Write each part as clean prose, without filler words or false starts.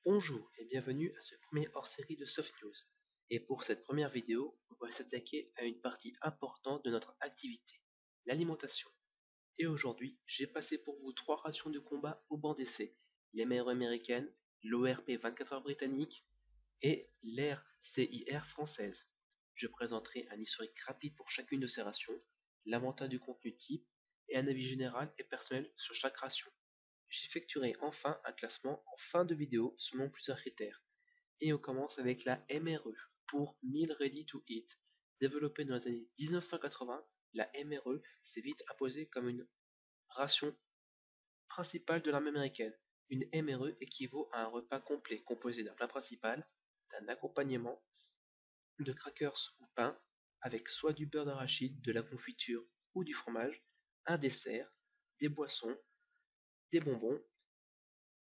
Bonjour et bienvenue à ce premier hors-série de Soft News. Et pour cette première vidéo, on va s'attaquer à une partie importante de notre activité, l'alimentation. Et aujourd'hui, j'ai passé pour vous trois rations de combat au banc d'essai, l'MRE américaine, l'ORP 24 heures britannique et l'RCIR française. Je présenterai un historique rapide pour chacune de ces rations, l'inventaire du contenu type et un avis général et personnel sur chaque ration. J'effectuerai enfin un classement en fin de vidéo selon plusieurs critères. Et on commence avec la MRE pour Meal Ready to Eat. Développée dans les années 1980, la MRE s'est vite imposée comme une ration principale de l'armée américaine. Une MRE équivaut à un repas complet composé d'un plat principal, d'un accompagnement, de crackers ou pain, avec soit du beurre d'arachide, de la confiture ou du fromage, un dessert, des boissons, des bonbons,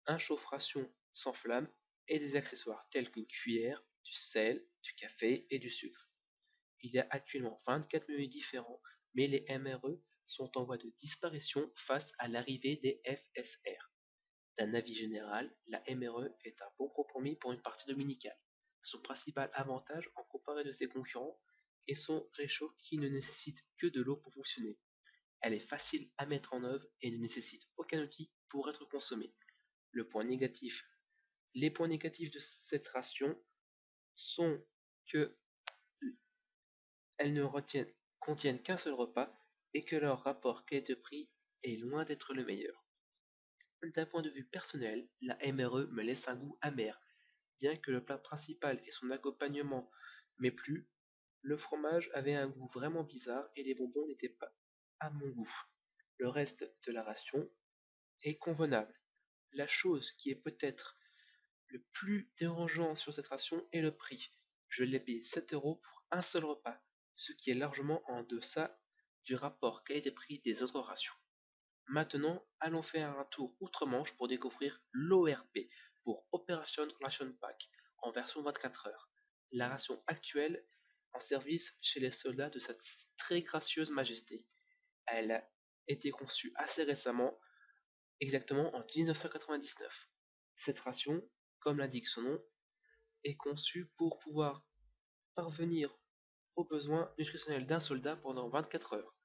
un chauffe-ration sans flamme et des accessoires tels qu'une cuillère, du sel, du café et du sucre. Il y a actuellement 24 menus différents, mais les MRE sont en voie de disparition face à l'arrivée des FSR. D'un avis général, la MRE est un bon compromis pour une partie dominicale. Son principal avantage en comparé de ses concurrents est son réchaud qui ne nécessite que de l'eau pour fonctionner. Elle est facile à mettre en œuvre et ne nécessite aucun outil pour être consommée. Le point négatif Les points négatifs de cette ration sont que elles ne contiennent qu'un seul repas et que leur rapport qualité-prix est loin d'être le meilleur. D'un point de vue personnel, la MRE me laisse un goût amer. Bien que le plat principal et son accompagnement m'aient plu, le fromage avait un goût vraiment bizarre et les bonbons n'étaient pas à mon goût. Le reste de la ration est convenable. La chose qui est peut-être le plus dérangeant sur cette ration est le prix. Je l'ai payé 7 euros pour un seul repas, ce qui est largement en deçà du rapport qualité-prix des autres rations. Maintenant, allons faire un tour outre-Manche pour découvrir l'ORP pour Operation Ration Pack en version 24 heures. La ration actuelle en service chez les soldats de sa très gracieuse majesté. Elle a été conçue assez récemment, exactement en 1999. Cette ration, comme l'indique son nom, est conçue pour pouvoir parvenir aux besoins nutritionnels d'un soldat pendant 24 heures.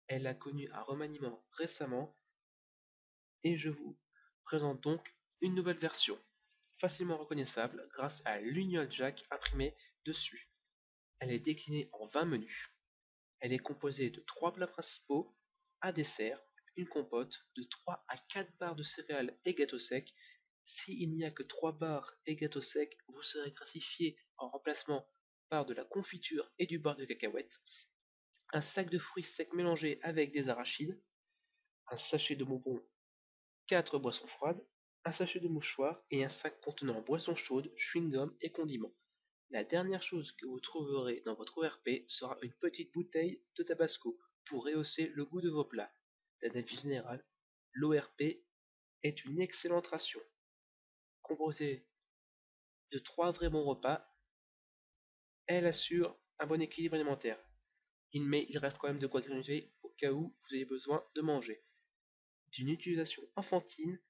Elle a connu un remaniement récemment et je vous présente donc une nouvelle version, facilement reconnaissable grâce à l'Union Jack imprimé dessus. Elle est déclinée en 20 menus. Elle est composée de 3 plats principaux, un dessert, une compote, de 3 à 4 barres de céréales et gâteaux secs. S'il n'y a que 3 barres et gâteaux secs, vous serez classifié en remplacement par de la confiture et du beurre de cacahuète, un sac de fruits secs mélangés avec des arachides, un sachet de bonbons, 4 boissons froides, un sachet de mouchoirs et un sac contenant boissons chaudes, chewing-gum et condiments. La dernière chose que vous trouverez dans votre ORP sera une petite bouteille de tabasco pour rehausser le goût de vos plats. D'un avis général, l'ORP est une excellente ration. Composée de 3 vrais bons repas, elle assure un bon équilibre alimentaire. Mais il reste quand même de quoi grignoter au cas où vous ayez besoin de manger. D'une utilisation enfantine,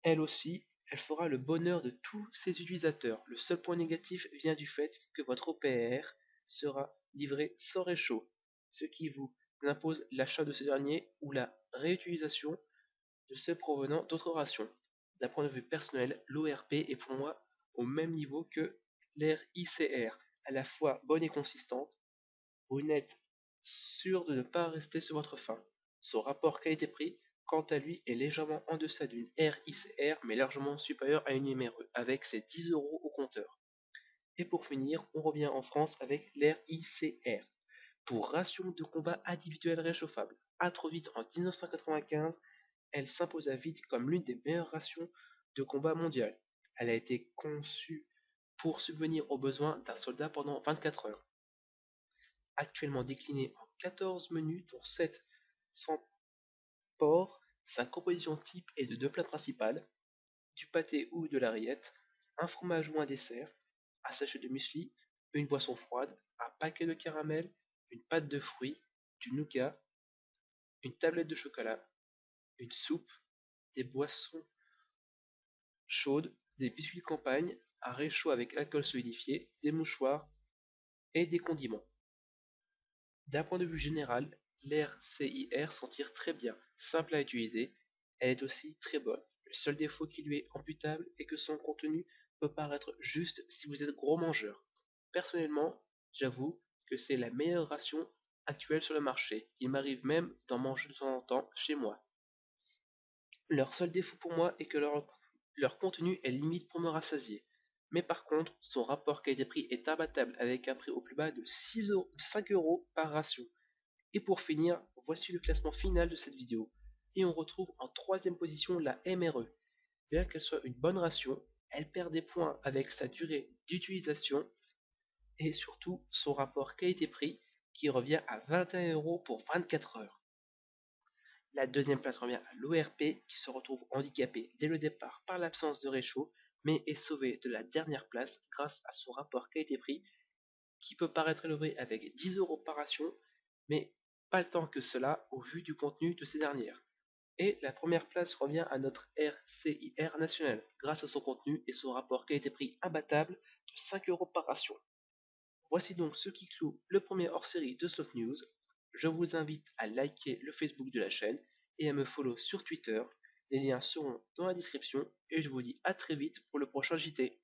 elle aussi, elle fera le bonheur de tous ses utilisateurs. Le seul point négatif vient du fait que votre OPR sera livré sans réchaud, ce qui vous impose l'achat de ce dernier ou la réutilisation de ceux provenant d'autres rations. D'un point de vue personnel, l'ORP est pour moi au même niveau que l'RICR, à la fois bonne et consistante, brunette, sûre de ne pas rester sur votre faim. Son rapport qualité-prix, quant à lui, est légèrement en deçà d'une RICR, mais largement supérieur à une MRE, avec ses 10 euros au compteur. Et pour finir, on revient en France avec l'RICR. Pour ration de combat individuelle réchauffable, à trop vite en 1995, elle s'imposa vite comme l'une des meilleures rations de combat mondiales. Elle a été conçue pour subvenir aux besoins d'un soldat pendant 24 heures. Actuellement déclinée en 14 menus dont 7 sans porc, sa composition type est de 2 plats principaux, du pâté ou de la rillette, un fromage ou un dessert, un sachet de muesli, une boisson froide, un paquet de caramel, une pâte de fruits, du nougat, une tablette de chocolat, une soupe, des boissons chaudes, des biscuits de campagne à réchaud avec alcool solidifié, des mouchoirs et des condiments. D'un point de vue général, l'air CIR s'en tire très bien, simple à utiliser, elle est aussi très bonne. Le seul défaut qui lui est imputable est que son contenu peut paraître juste si vous êtes gros mangeur. Personnellement, j'avoue que c'est la meilleure ration actuelle sur le marché. Il m'arrive même d'en manger de temps en temps chez moi. Leur seul défaut pour moi est que leur contenu est limite pour me rassasier. Mais par contre, son rapport qualité-prix est imbattable avec un prix au plus bas de 5 euros par ration. Et pour finir, voici le classement final de cette vidéo. Et on retrouve en troisième position la MRE. Bien qu'elle soit une bonne ration, elle perd des points avec sa durée d'utilisation et surtout son rapport qualité-prix qui revient à 21 euros pour 24 heures. La deuxième place revient à l'ORP qui se retrouve handicapé dès le départ par l'absence de réchaud mais est sauvé de la dernière place grâce à son rapport qualité-prix qui peut paraître élevé avec 10 euros par ration mais pas tant que cela au vu du contenu de ces dernières. Et la première place revient à notre RCIR national grâce à son contenu et son rapport qualité-prix imbattable de 5 euros par ration. Voici donc ce qui cloue le premier hors-série de Soft News. Je vous invite à liker le Facebook de la chaîne et à me follow sur Twitter. Les liens seront dans la description et je vous dis à très vite pour le prochain JT.